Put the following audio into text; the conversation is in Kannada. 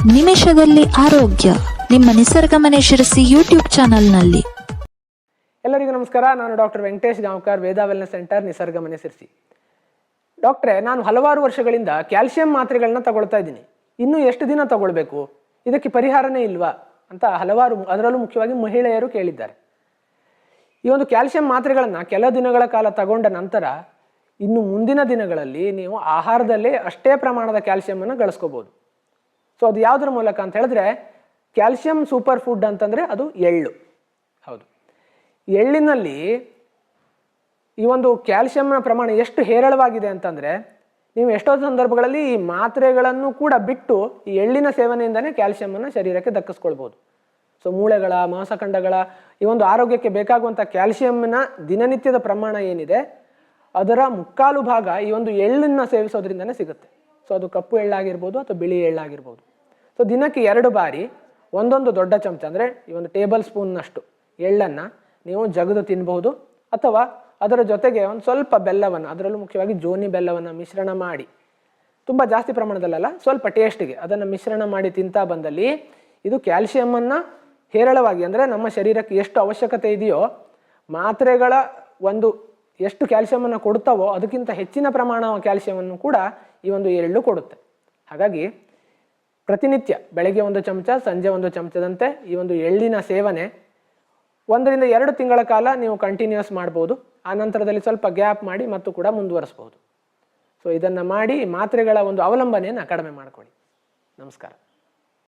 ನಿಮಿಷದಲ್ಲಿ ಆರೋಗ್ಯ ನಿಮ್ಮ ನಿಸರ್ಗ ಮನೆ ಶಿರಸಿ ಯೂಟ್ಯೂಬ್ ಚಾನೆಲ್ನಲ್ಲಿ. ಎಲ್ಲರಿಗೂ ನಮಸ್ಕಾರ. ನಾನು ಡಾಕ್ಟರ್ ವೆಂಕಟೇಶ್ ಗಾಂವ್ಕರ್, ವೇದ ವೆಲ್ನೆಸ್ ಸೆಂಟರ್, ನಿಸರ್ಗ ಮನೆ ಶಿರಸಿ. ಡಾಕ್ಟ್ರೇ, ನಾನು ಹಲವಾರು ವರ್ಷಗಳಿಂದ ಕ್ಯಾಲ್ಸಿಯಂ ಮಾತ್ರೆಗಳನ್ನ ತಗೊಳ್ತಾ ಇದ್ದೀನಿ. ಇನ್ನೂ ಎಷ್ಟು ದಿನ ತಗೊಳ್ಬೇಕು, ಇದಕ್ಕೆ ಪರಿಹಾರನೇ ಇಲ್ವಾ ಅಂತ ಹಲವಾರು, ಅದರಲ್ಲೂ ಮುಖ್ಯವಾಗಿ ಮಹಿಳೆಯರು ಕೇಳಿದ್ದಾರೆ. ಈ ಒಂದು ಕ್ಯಾಲ್ಸಿಯಂ ಮಾತ್ರೆಗಳನ್ನು ಕೆಲ ದಿನಗಳ ಕಾಲ ತಗೊಂಡ ನಂತರ ಇನ್ನು ಮುಂದಿನ ದಿನಗಳಲ್ಲಿ ನೀವು ಆಹಾರದಲ್ಲೇ ಅಷ್ಟೇ ಪ್ರಮಾಣದ ಕ್ಯಾಲ್ಸಿಯಮನ್ನು ಗಳಿಸ್ಕೋಬೋದು. ಸೊ ಅದು ಯಾವುದರ ಮೂಲಕ ಅಂತ ಹೇಳಿದ್ರೆ, ಕ್ಯಾಲ್ಸಿಯಂ ಸೂಪರ್ ಫುಡ್ ಅಂತಂದರೆ ಅದು ಎಳ್ಳು. ಹೌದು, ಎಳ್ಳಿನಲ್ಲಿ ಈ ಒಂದು ಕ್ಯಾಲ್ಸಿಯಂನ ಪ್ರಮಾಣ ಎಷ್ಟು ಹೇರಳವಾಗಿದೆ ಅಂತಂದರೆ, ನೀವು ಎಷ್ಟೋ ಸಂದರ್ಭಗಳಲ್ಲಿ ಈ ಮಾತ್ರೆಗಳನ್ನು ಕೂಡ ಬಿಟ್ಟು ಈ ಎಳ್ಳಿನ ಸೇವನೆಯಿಂದನೇ ಕ್ಯಾಲ್ಸಿಯಮನ್ನು ಶರೀರಕ್ಕೆ ದಕ್ಕಿಸ್ಕೊಳ್ಬೋದು. ಸೊ ಮೂಳೆಗಳ, ಮಾಂಸಖಂಡಗಳ ಈ ಒಂದು ಆರೋಗ್ಯಕ್ಕೆ ಬೇಕಾಗುವಂಥ ಕ್ಯಾಲ್ಸಿಯಂನ ದಿನನಿತ್ಯದ ಪ್ರಮಾಣ ಏನಿದೆ ಅದರ ಮುಕ್ಕಾಲು ಭಾಗ ಈ ಒಂದು ಎಳ್ಳನ್ನು ಸೇವಿಸೋದ್ರಿಂದನೇ ಸಿಗುತ್ತೆ. ಸೊ ಅದು ಕಪ್ಪು ಎಳ್ಳಾಗಿರ್ಬೋದು ಅಥವಾ ಬಿಳಿ ಎಳ್ಳಾಗಿರ್ಬೋದು. ಸೊ ದಿನಕ್ಕೆ 2 ಬಾರಿ ಒಂದೊಂದು ದೊಡ್ಡ ಚಮಚ, ಅಂದರೆ ಈ ಒಂದು ಟೇಬಲ್ ಸ್ಪೂನ್ನಷ್ಟು ಎಳ್ಳನ್ನು ನೀವು ಜಗದು ತಿನ್ನಬಹುದು. ಅಥವಾ ಅದರ ಜೊತೆಗೆ ಒಂದು ಸ್ವಲ್ಪ ಬೆಲ್ಲವನ್ನು, ಅದರಲ್ಲೂ ಮುಖ್ಯವಾಗಿ ಜೋನಿ ಬೆಲ್ಲವನ್ನು ಮಿಶ್ರಣ ಮಾಡಿ, ತುಂಬ ಜಾಸ್ತಿ ಪ್ರಮಾಣದಲ್ಲ, ಸ್ವಲ್ಪ ಟೇಸ್ಟಿಗೆ ಅದನ್ನು ಮಿಶ್ರಣ ಮಾಡಿ ತಿಂತಾ ಬಂದಲ್ಲಿ ಇದು ಕ್ಯಾಲ್ಸಿಯಮನ್ನು ಹೇರಳವಾಗಿ, ಅಂದರೆ ನಮ್ಮ ಶರೀರಕ್ಕೆ ಎಷ್ಟು ಅವಶ್ಯಕತೆ ಇದೆಯೋ ಮಾತ್ರೆಗಳ ಒಂದು ಎಷ್ಟು ಕ್ಯಾಲ್ಸಿಯಮನ್ನು ಕೊಡ್ತಾವೋ ಅದಕ್ಕಿಂತ ಹೆಚ್ಚಿನ ಪ್ರಮಾಣ ಕ್ಯಾಲ್ಸಿಯಮನ್ನು ಕೂಡ ಈ ಒಂದು ಎಳ್ಳು ಕೊಡುತ್ತೆ. ಹಾಗಾಗಿ ಪ್ರತಿನಿತ್ಯ ಬೆಳಗ್ಗೆ 1 ಚಮಚ, ಸಂಜೆ 1 ಚಮಚದಂತೆ ಈ ಒಂದು ಎಳ್ಳಿನ ಸೇವನೆ 1 ರಿಂದ 2 ತಿಂಗಳ ಕಾಲ ನೀವು ಕಂಟಿನ್ಯೂಸ್ ಮಾಡ್ಬೋದು. ಆ ನಂತರದಲ್ಲಿ ಸ್ವಲ್ಪ ಗ್ಯಾಪ್ ಮಾಡಿ ಮತ್ತು ಕೂಡ ಮುಂದುವರಿಸ್ಬೋದು. ಸೊ ಇದನ್ನು ಮಾಡಿ ಮಾತ್ರೆಗಳ ಒಂದು ಅವಲಂಬನೆಯನ್ನು ಕಡಿಮೆ ಮಾಡ್ಕೊಳ್ಳಿ. ನಮಸ್ಕಾರ.